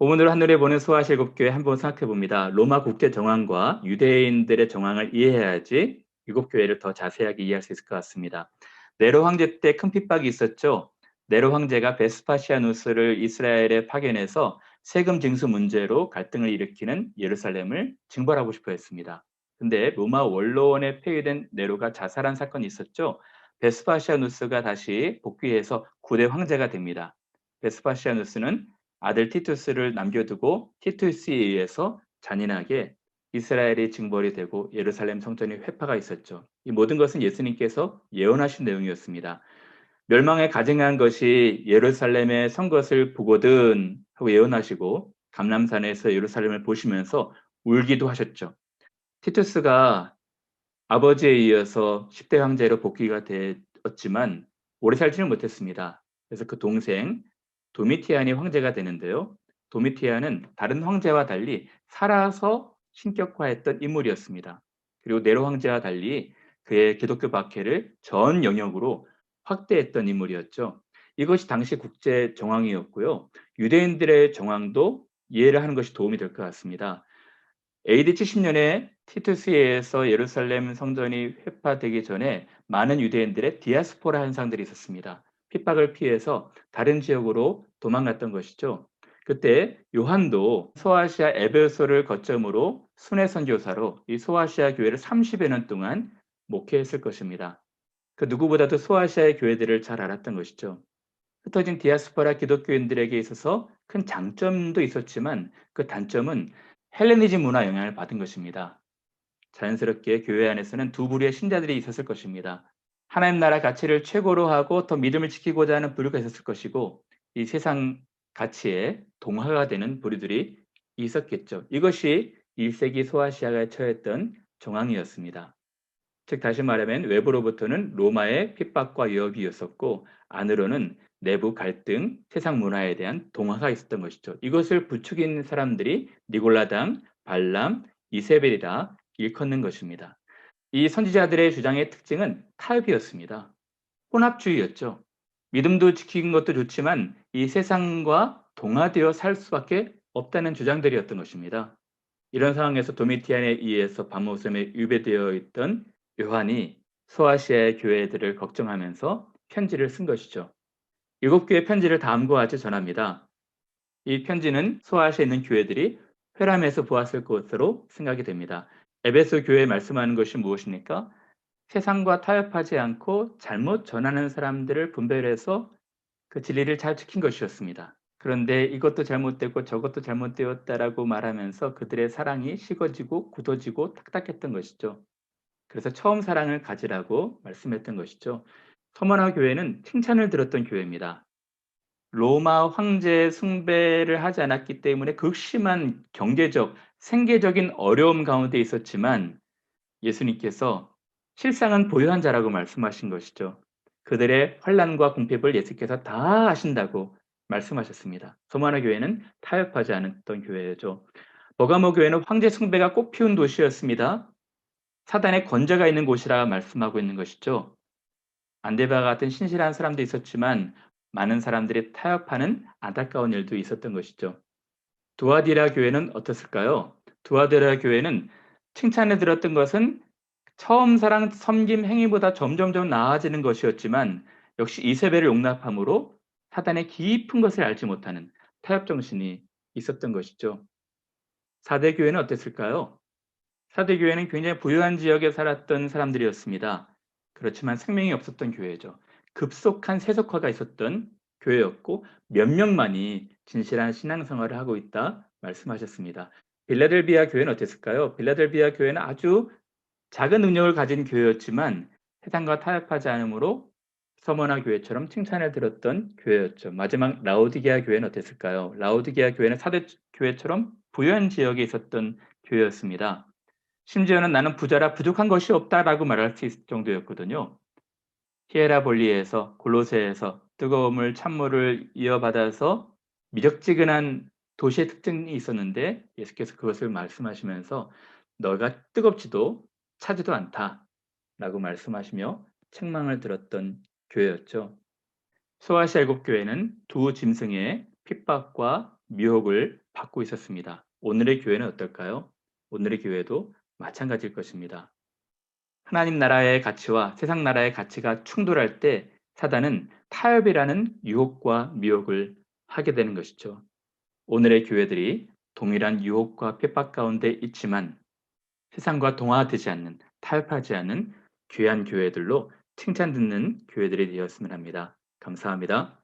본문으로 한눈에 보는 소아시 일곱교회 한번 생각해 봅니다. 로마 국제 정황과 유대인들의 정황을 이해해야지 일곱 교회를 더 자세하게 이해할 수 있을 것 같습니다. 네로 황제 때 큰 핍박이 있었죠. 네로 황제가 베스파시아누스를 이스라엘에 파견해서 세금 징수 문제로 갈등을 일으키는 예루살렘을 징벌하고 싶어 했습니다. 근데 로마 원로원에 폐위된 네로가 자살한 사건이 있었죠. 베스파시아누스가 다시 복귀해서 9대 황제가 됩니다. 베스파시아누스는 아들 티투스를 남겨두고 티투스에 의해서 잔인하게 이스라엘이 징벌이 되고 예루살렘 성전이 회파가 있었죠. 이 모든 것은 예수님께서 예언하신 내용이었습니다. 멸망에 가증한 것이 예루살렘의 선 것을 보거든 하고 예언하시고 감람산에서 예루살렘을 보시면서 울기도 하셨죠. 티투스가 아버지에 이어서 10대 황제로 복귀가 되었지만 오래 살지는 못했습니다. 그래서 그 동생 도미티안이 황제가 되는데요. 도미티안은 다른 황제와 달리 살아서 신격화했던 인물이었습니다. 그리고 네로 황제와 달리 그의 기독교 박해를 전 영역으로 확대했던 인물이었죠. 이것이 당시 국제 정황이었고요. 유대인들의 정황도 이해를 하는 것이 도움이 될 것 같습니다. AD 70년에 티투스에 의해서 예루살렘 성전이 회파되기 전에 많은 유대인들의 디아스포라 현상들이 있었습니다. 핍박을 피해서 다른 지역으로 도망갔던 것이죠. 그때 요한도 소아시아 에베소를 거점으로 순회 선교사로 이 소아시아 교회를 30여 년 동안 목회했을 것입니다. 그 누구보다도 소아시아의 교회들을 잘 알았던 것이죠. 흩어진 디아스포라 기독교인들에게 있어서 큰 장점도 있었지만 그 단점은 헬레니즘 문화 영향을 받은 것입니다. 자연스럽게 교회 안에서는 두 부류의 신자들이 있었을 것입니다. 하나님 나라 가치를 최고로 하고 더 믿음을 지키고자 하는 부류가 있었을 것이고 이 세상 가치에 동화가 되는 부류들이 있었겠죠. 이것이 1세기 소아시아가 처했던 정황이었습니다. 즉 다시 말하면 외부로부터는 로마의 핍박과 위협이 있었고 안으로는 내부 갈등, 세상 문화에 대한 동화가 있었던 것이죠. 이것을 부추긴 사람들이 니골라당, 발람, 이세벨이라 일컫는 것입니다. 이 선지자들의 주장의 특징은 타협이었습니다. 혼합주의였죠. 믿음도 지키는 것도 좋지만 이 세상과 동화되어 살 수밖에 없다는 주장들이었던 것입니다. 이런 상황에서 도미티안에 의해서 바모섬에 유배되어 있던 요한이 소아시아의 교회들을 걱정하면서 편지를 쓴 것이죠. 7개의 편지를 다음과 같이 전합니다. 이 편지는 소아시아에 있는 교회들이 회람해서 보았을 것으로 생각이 됩니다. 에베소 교회에 말씀하는 것이 무엇입니까? 세상과 타협하지 않고 잘못 전하는 사람들을 분별해서 그 진리를 잘 지킨 것이었습니다. 그런데 이것도 잘못됐고 저것도 잘못되었다라고 말하면서 그들의 사랑이 식어지고 굳어지고 딱딱했던 것이죠. 그래서 처음 사랑을 가지라고 말씀했던 것이죠. 서머나 교회는 칭찬을 들었던 교회입니다. 로마 황제 숭배를 하지 않았기 때문에 극심한 경제적, 생계적인 어려움 가운데 있었지만 예수님께서 실상은 보유한 자라고 말씀하신 것이죠. 그들의 환난과 궁핍을 예수께서 다 아신다고 말씀하셨습니다. 소마나 교회는 타협하지 않았던 교회죠. 버가모 교회는 황제 숭배가 꽃피운 도시였습니다. 사단의 권좌가 있는 곳이라 말씀하고 있는 것이죠. 안데바 같은 신실한 사람도 있었지만 많은 사람들이 타협하는 안타까운 일도 있었던 것이죠. 두아디라 교회는 어떻을까요? 두아디라 교회는 칭찬을 들었던 것은 처음 사랑 섬김 행위보다 점점점 나아지는 것이었지만 역시 이세벨을 용납함으로 사단의 깊은 것을 알지 못하는 타협 정신이 있었던 것이죠. 사대 교회는 어땠을까요? 사대 교회는 굉장히 부유한 지역에 살았던 사람들이었습니다. 그렇지만 생명이 없었던 교회죠. 급속한 세속화가 있었던 교회였고 몇 명만이 진실한 신앙생활을 하고 있다 말씀하셨습니다. 빌라델비아 교회는 어땠을까요? 빌라델비아 교회는 아주 작은 능력을 가진 교회였지만 세상과 타협하지 않으므로 서머나 교회처럼 칭찬을 들었던 교회였죠. 마지막 라오디게아 교회는 어땠을까요? 라오디게아 교회는 사대 교회처럼 부유한 지역에 있었던 교회였습니다. 심지어는 나는 부자라 부족한 것이 없다라고 말할 수 있을 정도였거든요. 히에라볼리에서 골로새에서 뜨거움을 찬물을 이어받아서 미적지근한 도시의 특징이 있었는데 예수께서 그것을 말씀하시면서 너가 뜨겁지도 차지도 않다라고 말씀하시며 책망을 들었던 교회였죠. 소아시아 일곱 교회는 두 짐승의 핍박과 미혹을 받고 있었습니다. 오늘의 교회는 어떨까요? 오늘의 교회도 마찬가지일 것입니다. 하나님 나라의 가치와 세상 나라의 가치가 충돌할 때 사단은 타협이라는 유혹과 미혹을 하게 되는 것이죠. 오늘의 교회들이 동일한 유혹과 핍박 가운데 있지만 세상과 동화되지 않는, 타협하지 않는 귀한 교회들로 칭찬 듣는 교회들이 되었으면 합니다. 감사합니다.